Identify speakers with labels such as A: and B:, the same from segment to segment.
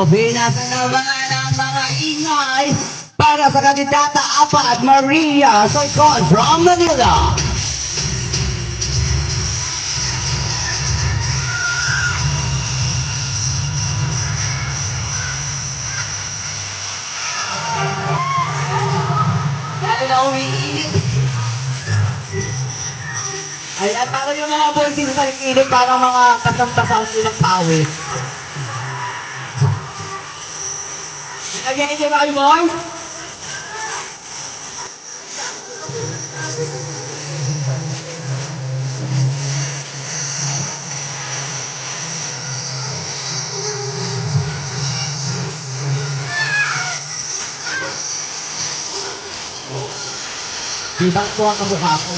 A: Binasa naman ang mga ingay para sa kandidata Apat Maria Soycon from Manila. Lalo na umiinit. Ayan, parang yung mga boses sa kikilig, parang mga kasamtasan silang pawis. Nag-enjoy ba kayo, boys? Kitang po ang kamukha ko.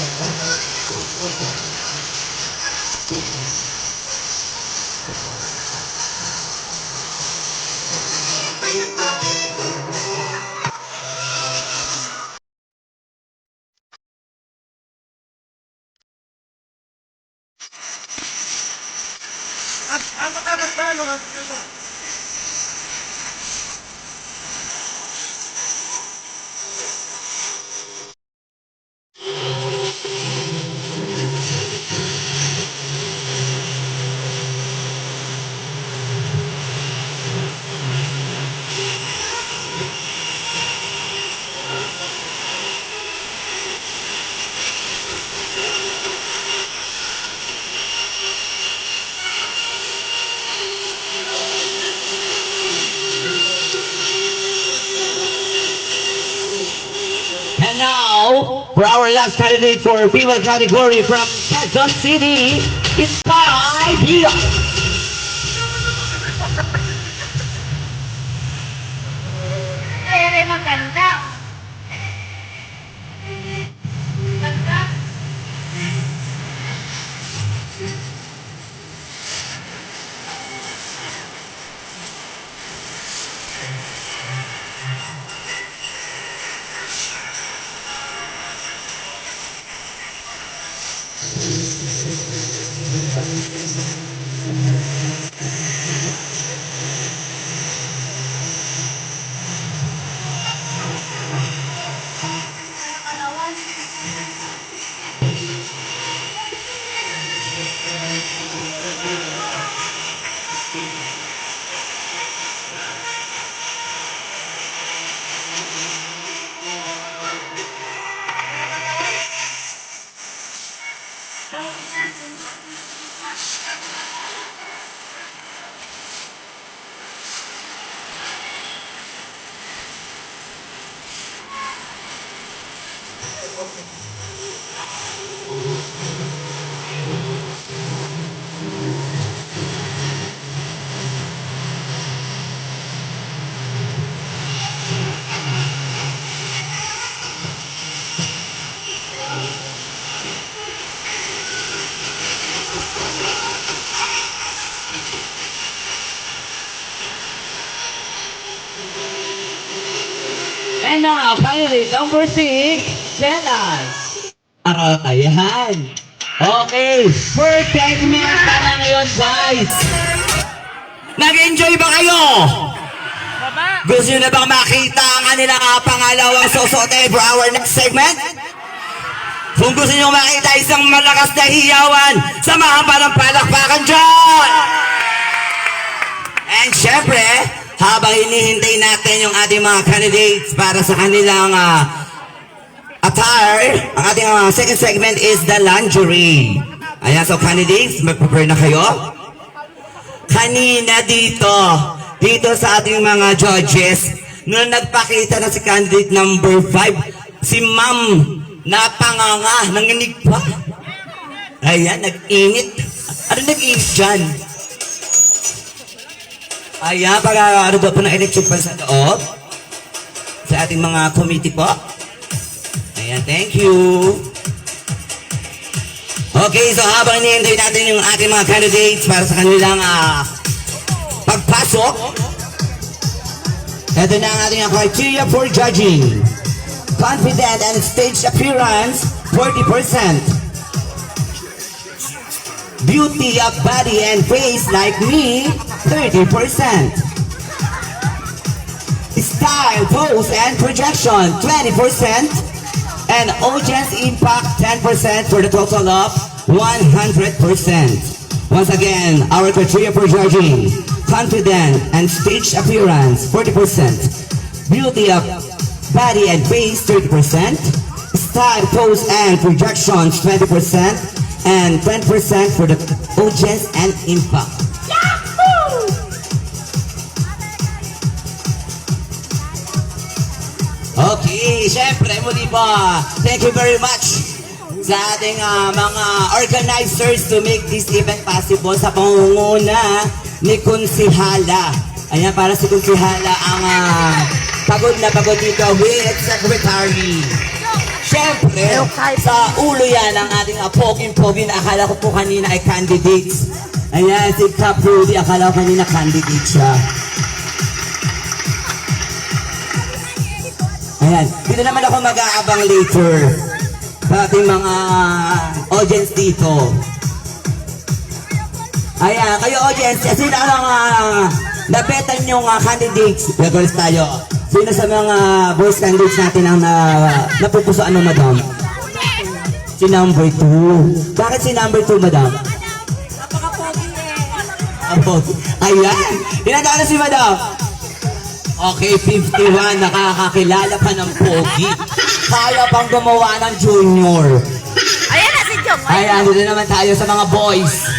A: And now, for our last candidate for female category from Quezon City, it's Kai Diaz.
B: Ere maganda. Maganda.
A: And now, finally, number 6, Senay. Ayan. Okay, first segment pa na ngayon, guys. Nag-enjoy ba kayo? Gusto nyo na bang makita ang kanilang pangalawang sosote for our next segment? Kung gusto nyo makita isang malakas na hiyawan, samahan pa ng palakpakan dyan! And syempre, habang hinihintay natin yung ating mga candidates para sa kanilang attire, ang ating second segment is the lingerie. Ayan, so candidates, mag-prepare na kayo. Kanina dito sa ating mga judges, nung nagpakita na si candidate number 5, si Ma'am napanganga, nanginig pa. Ayan, nag-init. Ano nag-init dyan? Ayan, ano daw po ng electric pan sa loob? Sa ating mga committee po. Ayan. Ayan, thank you. Okay, so habang hinihintay natin yung ating mga candidates para sa kanilang pagpasok, ito na ang ating criteria for judging. Confident and stage appearance, 40%. Beauty of body and face like me, 30%. Style, pose, and projection, 20%. And audience impact, 10% for the total of 100%. Once again, our criteria for judging. Confident and stage appearance, 40%. Beauty of body and face, 30%. Style, pose, and projections, 20%. And 10% for the audience and impact. Okay, syempre muli po, thank you very much sa ating mga organizers to make this event possible sa pangunguna ni Kunsihala. Ayan, para si Kunsihala ang pagod na pagod dito with Secretary. Syempre, sa ulo yan ang ating poging-pogi na akala ko po kanina ay candidates. Ayan, si Cap Rudy, akala ko kanina candidate siya. Ayan, dito naman ako mag-aabang later sa ating mga audience dito. Ayan, kayo audience, sino ang nabetan yung candidates? Girls tayo. Sino sa mga boys candidates natin ang napupusuan mo, madam? Si number 2. Bakit si number 2, madam?
B: Napaka-pogi
A: Ayan, ilan taon na si madam? Okay, 51, nakakakilala pa ng pogi. Kaya pang gumawa ng junior.
B: Ayan na si Jong.
A: Ayan, dito naman tayo sa mga boys.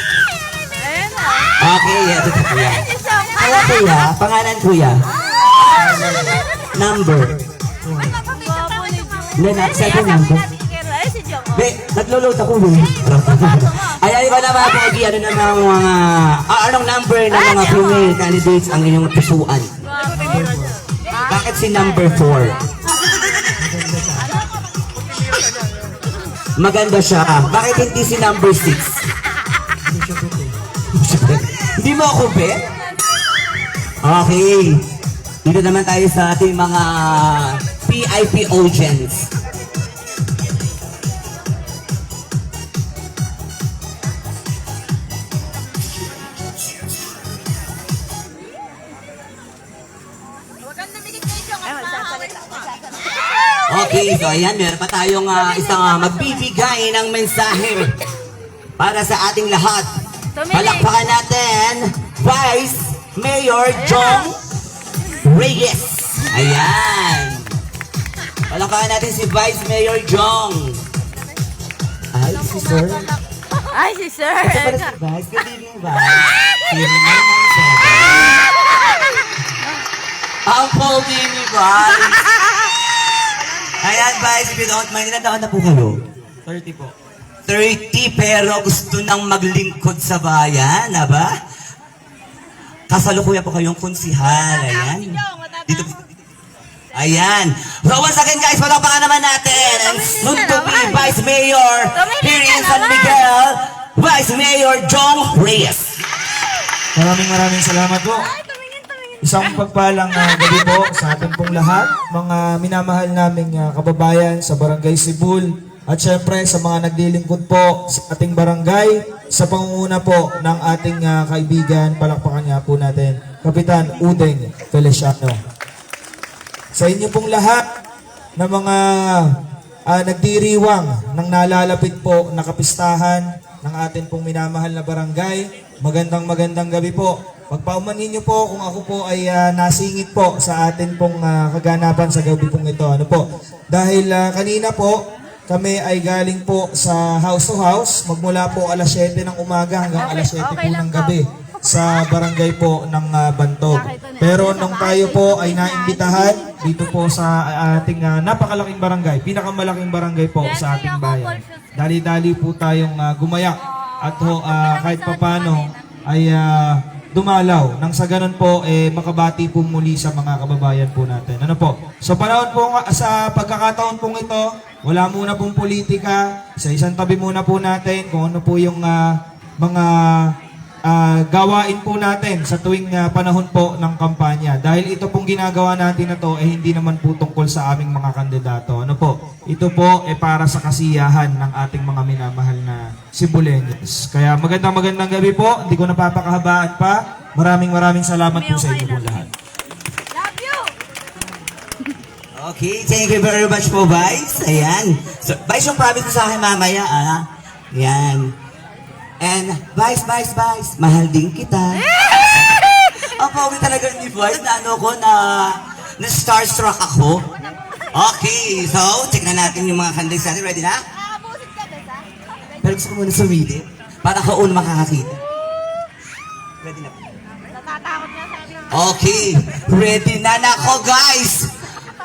B: Ayan na.
A: Okay, ito si kuya.
B: Ayan si Jong.
A: Kaya kuya, pangalan kuya? Number.
B: Babo ni Jong.
A: Hindi, nasa number.
B: Ayan si Jong.
A: Be, naglulot ako eh. Ayan, iba na mga pogi, ano na mga, anong number ng mga female candidates ang inyong pusuan? Bakit si number 4? Maganda siya. Bakit hindi si number 6? Hindi mo ako bet? Okay. Dito naman tayo sa ating mga PIP audience. Okay, so ayan, meron pa tayong isang magbibigay ng mensahe para sa ating lahat. Palakpakan natin, Vice Mayor Jong Reyes. Ayan. Palakpakan natin si Vice Mayor Jong. Ay, si Sir.
B: Ay, si Sir.
A: Ito pala si Vice. Good evening, Vice. Here naman sa ang pogi ni Vice. Ayan, Vice, if you don't mind, ilan taon na po kayo?
C: 30 po.
A: 30, pero gusto nang maglingkod sa bayan, ba? Kasalukuyan po kayong konsihal, ayan. Dito. Ayan. So once again, guys, palakpakan naman natin ang soon to be Vice Mayor here in San Miguel, Vice Mayor Jong Reyes.
C: Maraming salamat po. Isang pagpalang gabi po sa ating pong lahat, mga minamahal naming kababayan sa Barangay Sibul, at syempre sa mga naglilingkod po sa ating barangay, sa pangunguna po ng ating kaibigan, palakpakan nga po natin, Kapitan Udeng Feliciano. Sa inyo pong lahat na mga nagdiriwang ng nalalapit po na kapistahan ng ating pong minamahal na barangay, magandang gabi po. Pagpaumanhin niyo po kung ako po ay nasingit po sa atin pong kaganapan sa gabi pong ito. Ano po? Dahil kanina po, kami ay galing po sa house to house, magmula po alas 7 ng umaga hanggang alas 7 po ng gabi sa barangay po ng Bantog. Pero nung tayo po ay naimbitahan dito po sa ating napakalaking barangay, pinakamalaking barangay po sa ating bayan. Dali-dali po tayong gumayak at kahit papano ay dumalaw. Nang sa ganun po, makabati po muli sa mga kababayan po natin. Ano po? So panahon po sa pagkakataon pong ito, wala muna pong politika. Sa isang tabi muna po natin kung ano po yung mga gawain po natin sa tuwing panahon po ng kampanya. Dahil ito pong ginagawa natin na to, hindi naman po tungkol sa aming mga kandidato. Ano po? Ito po para sa kasiyahan ng ating mga minamahal na Cebuleños. Kaya magandang gabi po. Hindi ko napapakahabaan pa. Maraming salamat po sa inyo po lahat.
B: Love you!
D: Okay, thank you very much po, Vice. Ayan. So, Vice, yung promise mo sa akin mamaya, Ayan. And, Vice, mahal din kita. Ang pogi talaga ni Vice, na starstruck ako. Okay, so, check na natin yung mga candidates natin. Ready na?
B: Nakabusit ka, Besa?
D: Pero gusto ko muna sumili para ako una makakakita. Ready na po.
B: Natatakot niya sa akin.
D: Okay, ready na nako, guys!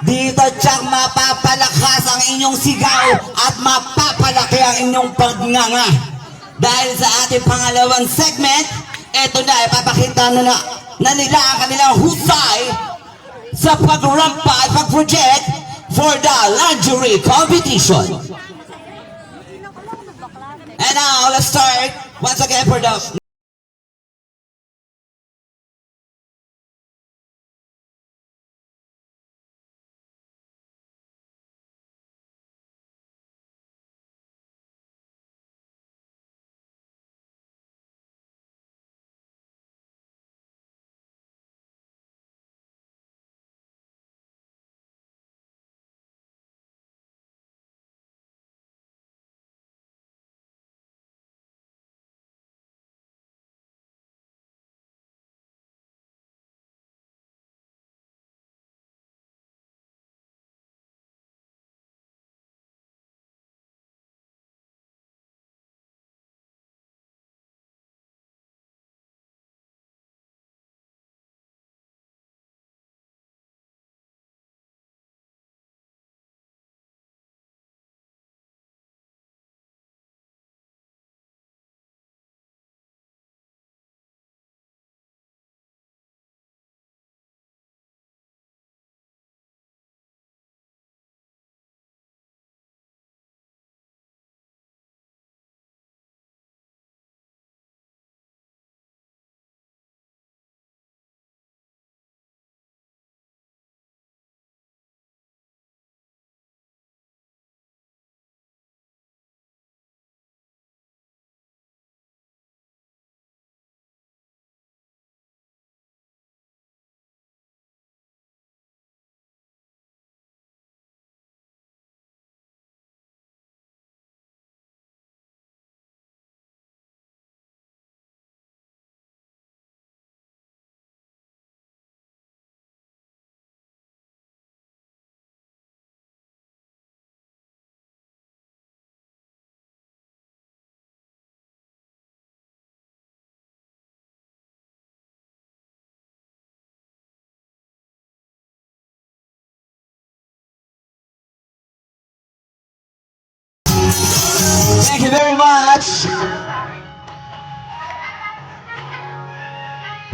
D: Dito tiyang mapapalakas ang inyong sigaw at mapapalaki ang inyong pagnganga. Dahil sa ating pangalawang segment, eto na, ipapakita na nila ang kanilang husay sa pagrampa at pag-project for the lingerie competition. And now, let's start once again for the... Thank you very much.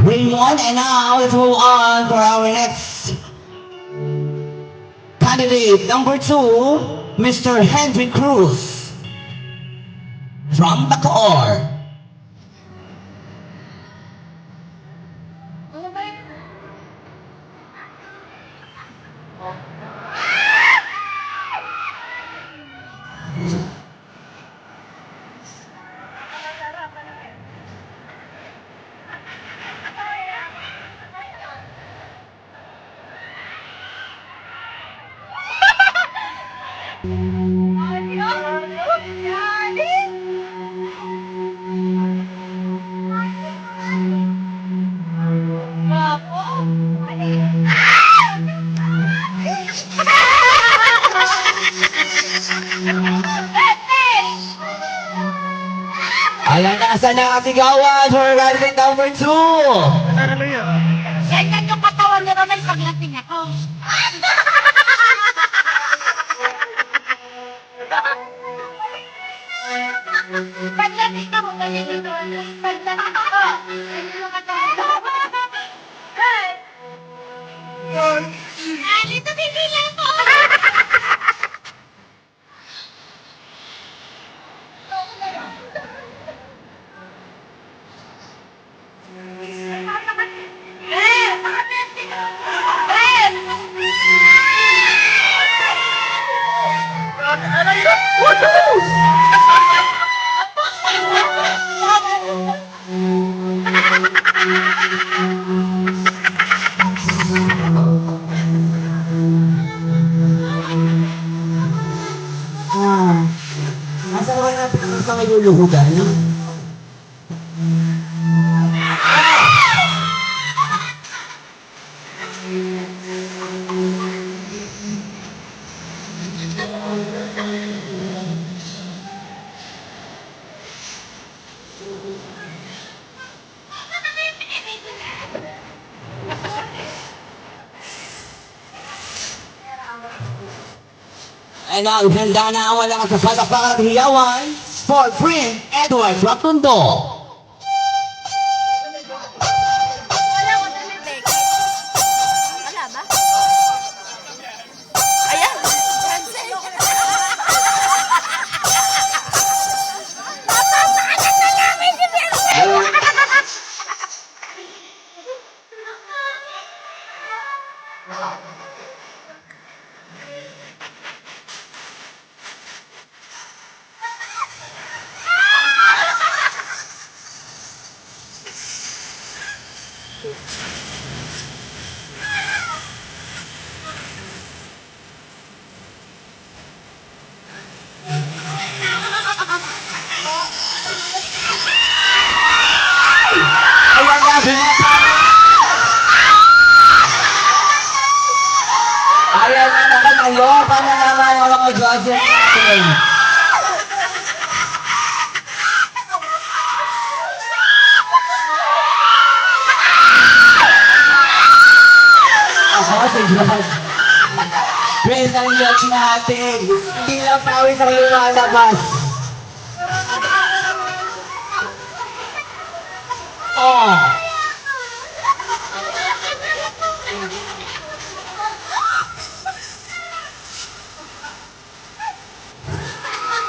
D: We won, and now let's move on for our next candidate, number 2, Mr. Henry Cruz from Bacoor. Ayan, nasa na ang sigawan for candidate number 2.
B: Ganyan yung katawan ni Romel pag lasing ako. Pagdating ako, ganito. Pagdating ako, ganito ka to. Hey! Dito bibili ako.
A: Asa naman natin ang mga iluluhugan, no? Ay na, handa na ang walang kasapalakpakan at hiyawan for Prince Edward Rotundo.
B: Wala ko na take. Wala ba? Ayan! Cancel! Napapaanak na namin si Cancel!
A: Ayan na, sinasabi! Ayan na naman, ayoko na naman ang mga gadget natin. Ako, si God. Praise ang Diyos natin. Hindi lang pawis ang lumalabas. Oh!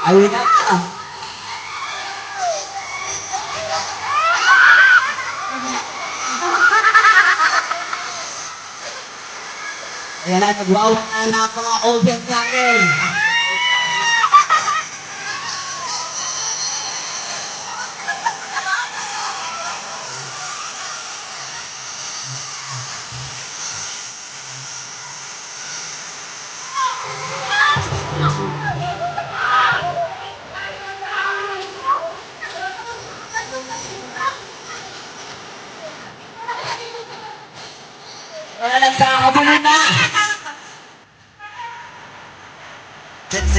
A: Ayun na. Ayan na, nagwawa na ang mga audience natin. Wala nagkakabulan na.